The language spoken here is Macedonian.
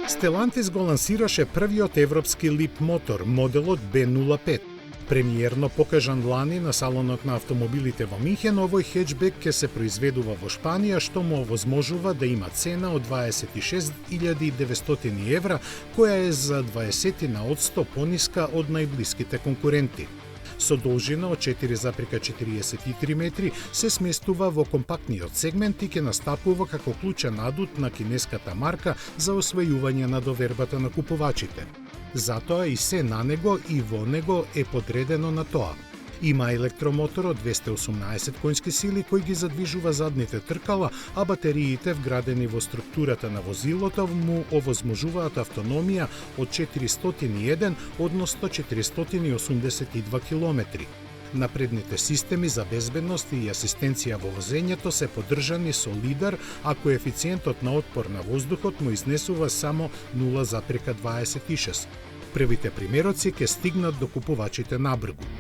Stellantis го лансираше првиот европски лип мотор, моделот B05. Премиерно покажан лани на салонот на автомобилите во Минхен, овој хеджбек ќе се произведува во Шпанија, што му овозможува да има цена од 26.900 евра, која е за 20% пониска од најблиските конкуренти. Со должина од 4,43 метри се сместува во компактниот сегмент и ќе настапува како клучен адут на кинеската марка за освојување на довербата на купувачите. Затоа и се на него и во него е подредено на тоа. Има електромотор од 218 конски сили кој ги задвижува задните тркала, а батериите вградени во структурата на возилото му овозможуваат автономија од 401, односно 482 километри. Напредните системи за безбедност и асистенција во возењето се поддржани со лидар, а коефициентот на отпор на воздухот му изнесува само 0,26. Првите примероци ќе стигнат до купувачите набрзо.